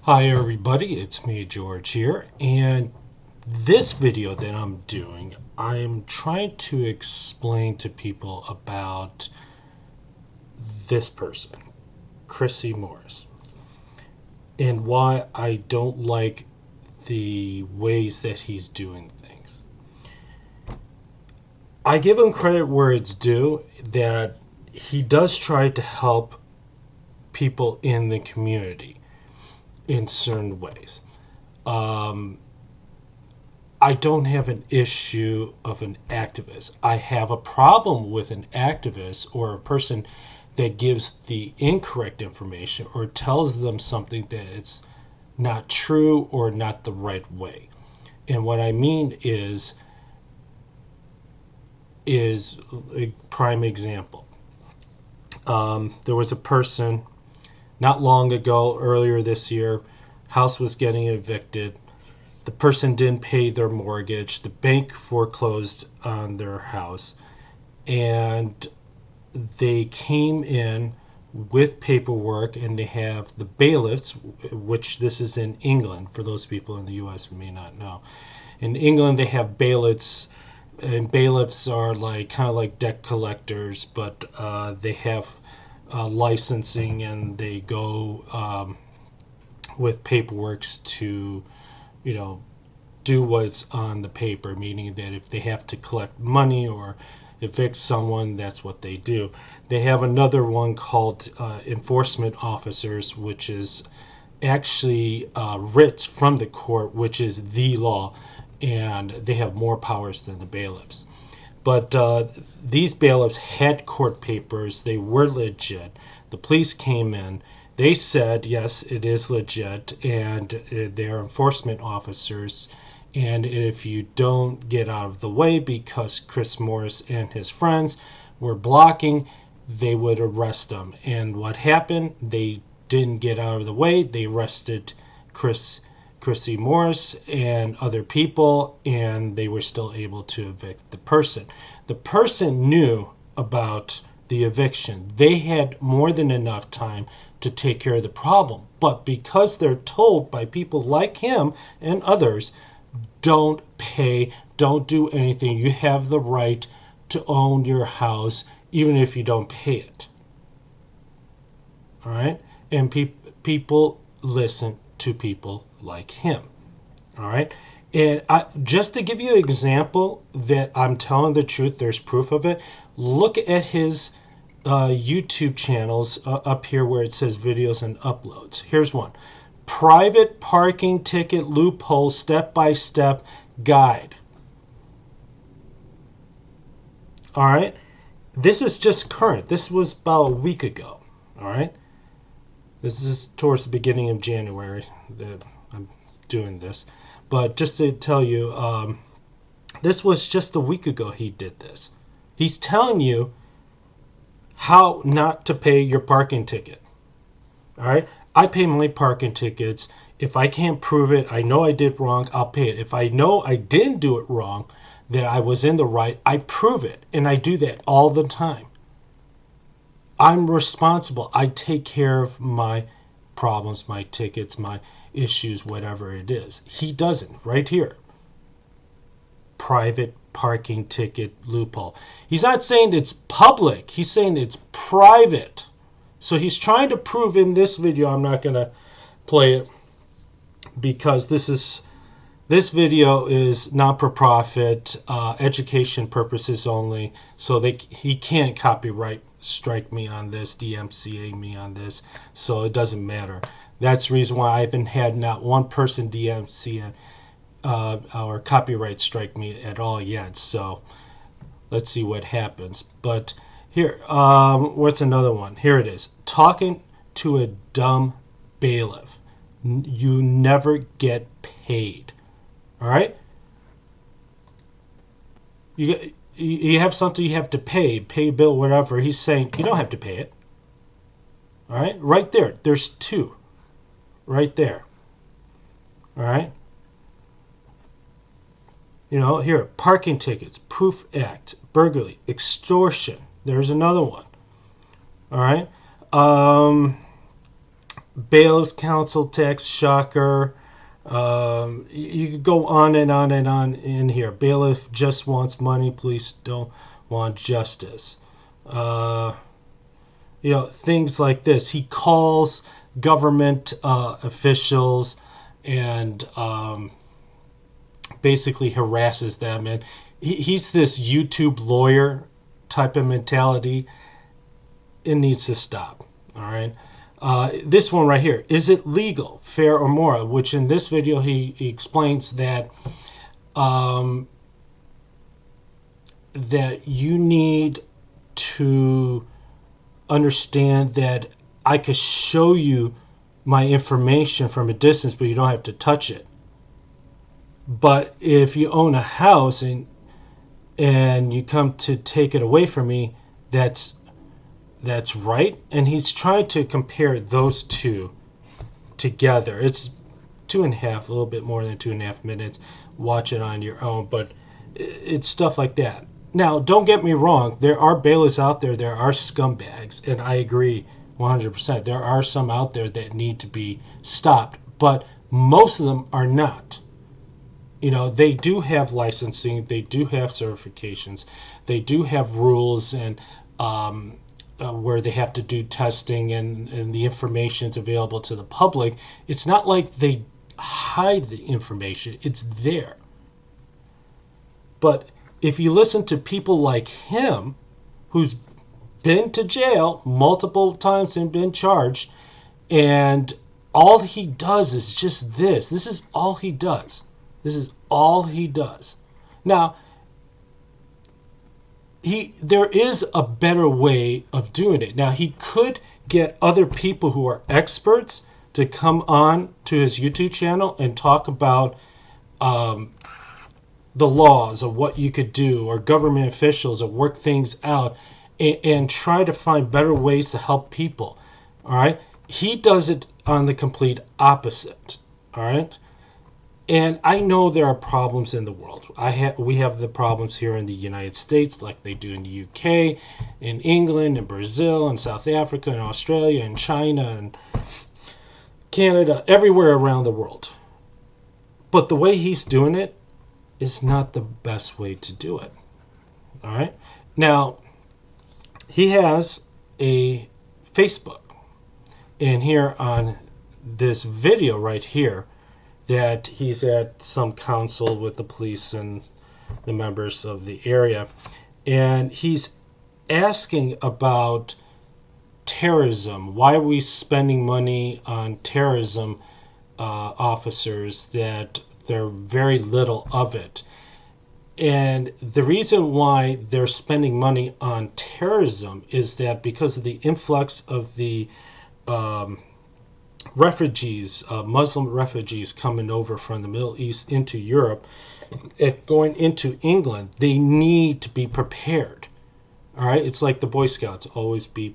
Hi everybody, it's me George here, and this video that I'm doing, I'm trying to explain to people about this person, Chrissy Morris, and why I don't like the ways that he's doing things. I give him credit where it's due that he does try to help people in the community in certain ways. I don't have an issue of an activist. I have a problem with an activist or a person that gives the incorrect information or tells them something that it's not true or not the right way. And what I mean is a prime example. There was a person not long ago, earlier this year, house was getting evicted. The person didn't pay their mortgage. The bank foreclosed on their house. And they came in with paperwork, and they have the bailiffs, which this is in England, for those people in the U.S. who may not know. In England, they have bailiffs, and bailiffs are like kind of like debt collectors, but they have licensing, and they go with paperwork to, do what's on the paper, meaning that if they have to collect money or evict someone, that's what they do. They have another one called enforcement officers, which is actually writs from the court, which is the law, and they have more powers than the bailiffs. But these bailiffs had court papers. They were legit. The police came in. They said, yes, it is legit, and they're enforcement officers. And if you don't get out of the way, because Chris Morris and his friends were blocking, they would arrest them. And what happened? They didn't get out of the way. They arrested Chrissy Morris and other people, and they were still able to evict the person. The person knew about the eviction. They had more than enough time to take care of the problem. But because they're told by people like him and others, don't pay, don't do anything, you have the right to own your house even if you don't pay it. All right? And people listen to people like him. All right? And just to give you an example that I'm telling the truth, there's proof of it, look at his YouTube channels up here where it says videos and uploads. Here's one. Private parking ticket loophole step-by-step guide. All right? This is just current. This was about a week ago. All right? This is towards the beginning of January that I'm doing this. But just to tell you, this was just a week ago he did this. He's telling you how not to pay your parking ticket. All right? I pay my parking tickets. If I can't prove it, I know I did wrong, I'll pay it. If I know I didn't do it wrong, that I was in the right, I prove it. And I do that all the time. I'm responsible. I take care of my problems, my tickets, my issues, whatever it is. He doesn't, right here. Private parking ticket loophole. He's not saying it's public. He's saying it's private. So he's trying to prove in this video, I'm not going to play it because this video is not for profit, education purposes only. So he can't copyright strike me on this, DMCA me on this. So it doesn't matter. That's the reason why I haven't had not one person DMCA or copyright strike me at all yet. So let's see what happens. But here, what's another one? Here it is. Talking to a dumb bailiff. You never get paid. All right? You have something you have to pay a bill, whatever. He's saying you don't have to pay it. All right? Right there. There's two. Right there. All right? Here, parking tickets, proof act, burglary, extortion. There's another one. All right? bailiff's council tax, shocker. You could go on and on and on in here. Bailiff just wants money. Police don't want justice. Things like this. He calls government officials and basically harasses them. And he's this YouTube lawyer type of mentality. It needs to stop. All right. This one right here. Is it legal, fair, or moral? Which in this video he explains that that you need to understand that I could show you my information from a distance, but you don't have to touch it. But if you own a house and you come to take it away from me, that's right. And he's trying to compare those two together. It's 2.5, a little bit more than 2.5 minutes. Watch it on your own, but it's stuff like that. Now, don't get me wrong. There are bailiffs out there. There are scumbags, and I agree 100%. There are some out there that need to be stopped, but most of them are not. They do have licensing. They do have certifications. They do have rules and where they have to do testing and the information is available to the public. It's not like they hide the information. It's there. But if you listen to people like him, who's been to jail multiple times and been charged, and all he does is just this. This is all he does. This is all he does. Now, there is a better way of doing it. Now, he could get other people who are experts to come on to his YouTube channel and talk about the laws of what you could do, or government officials, or work things out and try to find better ways to help people. All right. He does it on the complete opposite. All right. And I know there are problems in the world. We have the problems here in the United States, like they do in the UK, in England, in Brazil, in South Africa, in Australia, in China, and Canada, everywhere around the world. But the way he's doing it is not the best way to do it. All right. Now, he has a Facebook. And here on this video right here, that he's at some council with the police and the members of the area. And he's asking about terrorism. Why are we spending money on terrorism officers that there are very little of it? And the reason why they're spending money on terrorism is that because of the influx of the refugees, Muslim refugees coming over from the Middle East into Europe, going into England, they need to be prepared. All right, it's like the Boy Scouts, always be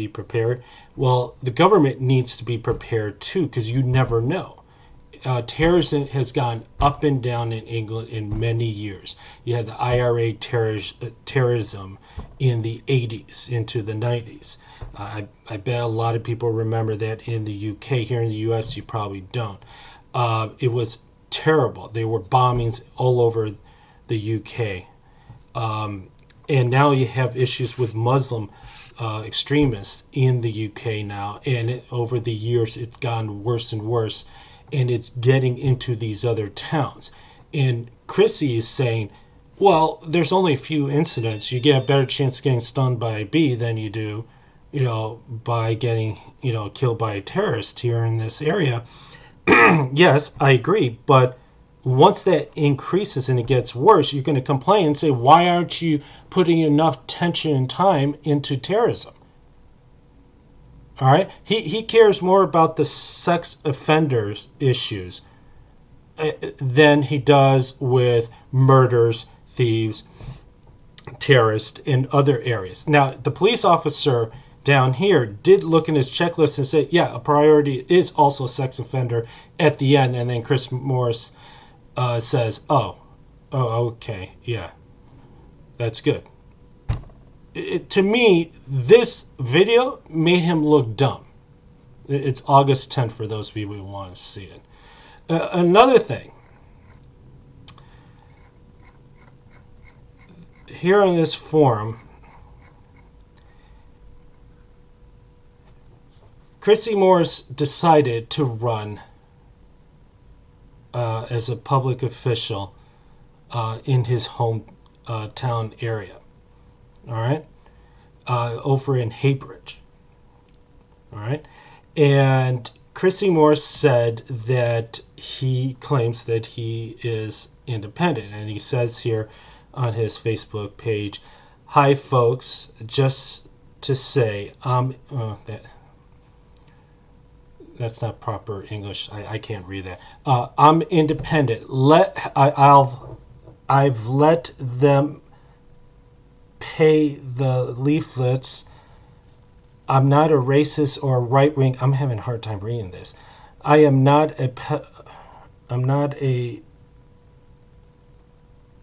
prepared. Well, the government needs to be prepared too, because you never know. Terrorism has gone up and down in England in many years. You had the IRA terrorism in the 80s into the 90s. I bet a lot of people remember that in the UK. Here in the US, you probably don't. It was terrible. There were bombings all over the UK. And now you have issues with Muslim extremists in the UK now. And over the years, it's gotten worse and worse. And it's getting into these other towns. And Chrissy is saying, well, there's only a few incidents. You get a better chance of getting stung by a bee than you do, by getting, killed by a terrorist here in this area. Yes, I agree. But once that increases and it gets worse, you're going to complain and say, why aren't you putting enough tension and time into terrorism? All right. He cares more about the sex offenders issues than he does with murders, thieves, terrorists, in other areas. Now, the police officer down here did look in his checklist and say, yeah, a priority is also sex offender at the end. And then Chris Morris says, oh, okay, yeah, that's good. To me, this video made him look dumb. It's August 10th for those people who want to see it. Another thing. Here on this forum, Chrissy Morris decided to run as a public official in his hometown area. All right? Over in Haybridge. All right? And Chrissy Morris said that he claims that he is independent. And he says here on his Facebook page, "Hi, folks. Just to say, that's not proper English. I can't read that. I'm independent. I've let them pay the leaflets. I'm not a racist or a right wing." I'm having a hard time reading this. I'm not a.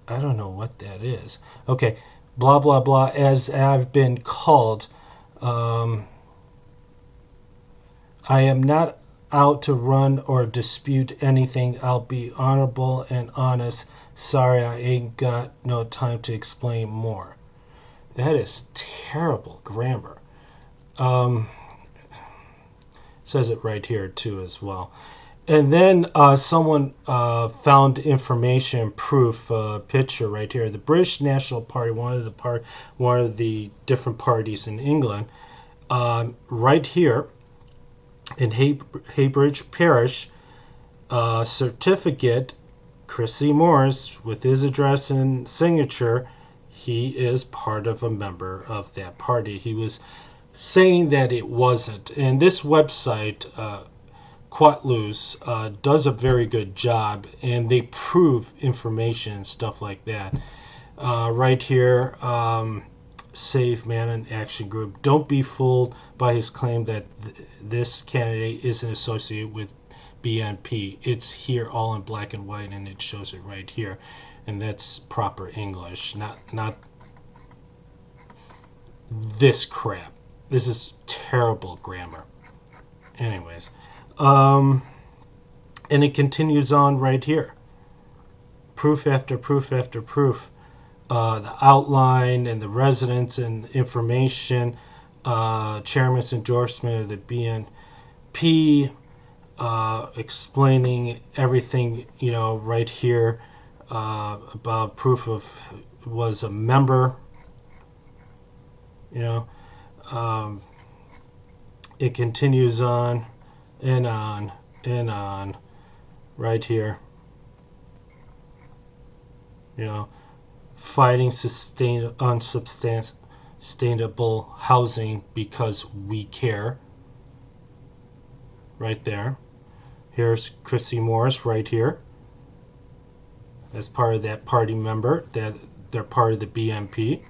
I don't know what that is. Okay, blah blah blah. As I've been called. I am not out to run or dispute anything. I'll be honorable and honest. Sorry, I ain't got no time to explain more. That is terrible grammar. Says it right here too as well. And then someone found information, proof, picture right here. The British National Party, one of the different parties in England, right here. In Haybridge Parish, certificate, Chrissy Morris, with his address and signature, he is part of a member of that party. He was saying that it wasn't. And this website, Quatloose, does a very good job, and they prove information and stuff like that. Right here, Save Manon Action Group. Don't be fooled by his claim that this candidate isn't associated with BNP. It's here all in black and white, and it shows it right here. And that's proper English, not this crap. This is terrible grammar. Anyways, and it continues on right here. Proof after proof after proof. The outline and the residence and information, chairman's endorsement of the BNP, explaining everything, right here, about proof of was a member, it continues on and on and on right here, fighting unsustainable housing because we care. Right there. Here's Chrissy Morris right here. As part of that party member, that they're part of the BNP.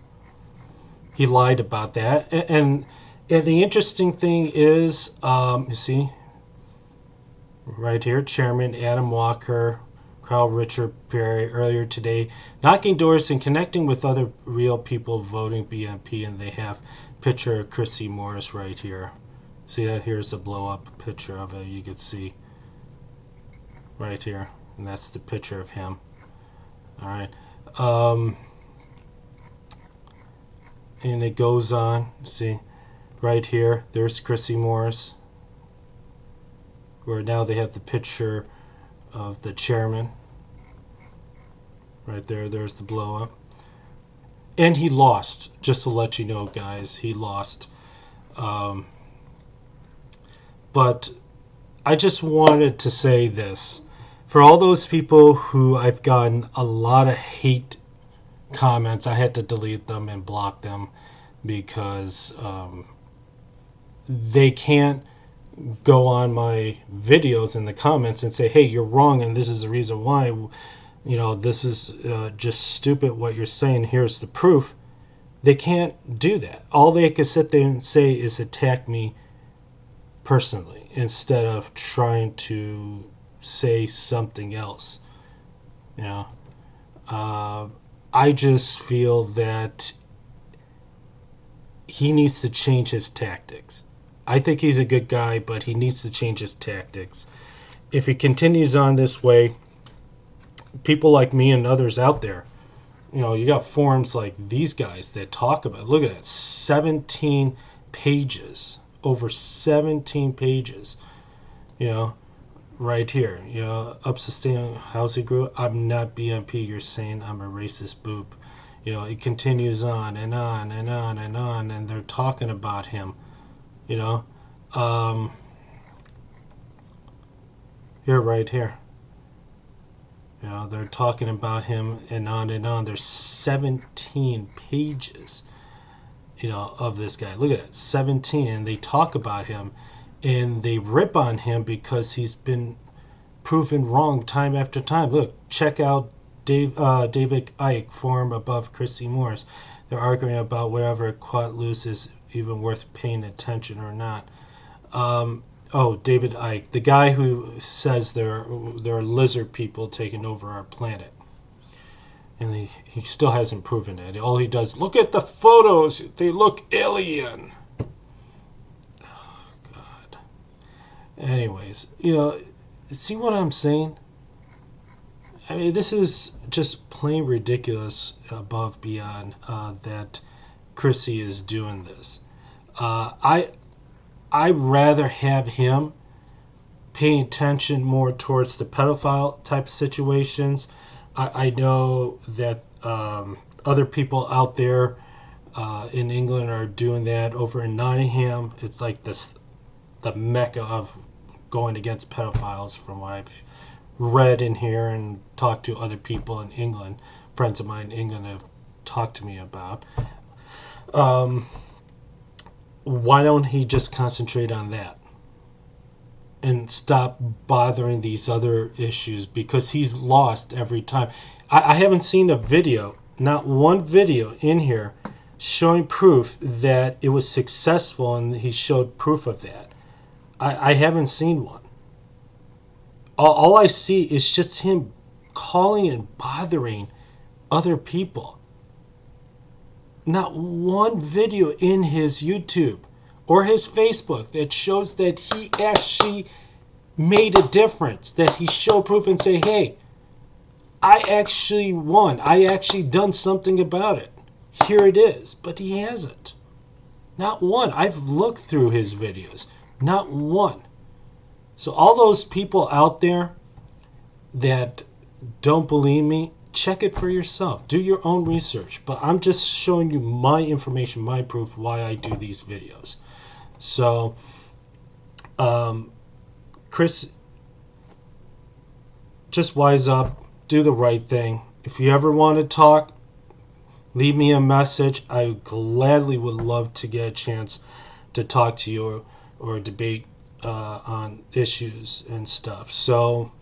He lied about that. And the interesting thing is, you see, right here, Chairman Adam Walker, Carl Richard Perry earlier today, knocking doors and connecting with other real people voting BNP, and they have picture of Chrissy Morris right here. See that? Here's a blow up picture of it. You can see right here, and that's the picture of him. All right, and it goes on. See, right here, there's Chrissy Morris. Where now they have the picture of the chairman. Right there, there's the blow up. And he lost, just to let you know, guys, he lost. But I just wanted to say this. For all those people who I've gotten a lot of hate comments, I had to delete them and block them because they can't go on my videos in the comments and say, hey, you're wrong and this is the reason why, this is just stupid what you're saying, here's the proof. They can't do that. All they can sit there and say is attack me personally instead of trying to say something else. I just feel that he needs to change his tactics. I think he's a good guy, but he needs to change his tactics. If he continues on this way, people like me and others out there, you got forums like these guys that talk about, look at that, 17 pages, over 17 pages, right here, up sustainable housing group. I'm not BMP. You're saying I'm a racist boob. It continues on and on and on and on, and they're talking about him. Here, right here. They're talking about him and on and on. There's 17 pages, of this guy. Look at that, 17. And they talk about him, and they rip on him because he's been proven wrong time after time. Look, check out David Icke forum above Christy Morris. They're arguing about whether Quat Loose is even worth paying attention or not. David Icke, the guy who says there are lizard people taking over our planet. And he still hasn't proven it. All he does, look at the photos. They look alien. Oh, God. Anyways, see what I'm saying? I mean, this is just plain ridiculous above beyond that Chrissy is doing this. I'd rather have him paying attention more towards the pedophile type situations. I know that other people out there in England are doing that. Over in Nottingham, it's like the mecca of going against pedophiles, from what I've read in here and talked to other people in England. Friends of mine in England have talked to me about. Why don't he just concentrate on that and stop bothering these other issues? Because he's lost every time. I haven't seen a video, not one video in here, showing proof that it was successful, and he showed proof of that. I haven't seen one. All I see is just him calling and bothering other people. Not one video in his YouTube or his Facebook that shows that he actually made a difference, that he showed proof and say, hey, I actually won. I actually done something about it. Here it is. But he hasn't. Not one. I've looked through his videos. Not one. So all those people out there that don't believe me, check it for yourself. Do your own research. But I'm just showing you my information, my proof, why I do these videos. So, Chris, just wise up. Do the right thing. If you ever want to talk, leave me a message. I gladly would love to get a chance to talk to you or debate on issues and stuff. So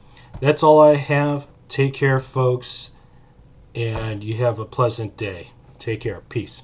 that's all I have. Take care, folks, and you have a pleasant day. Take care. Peace.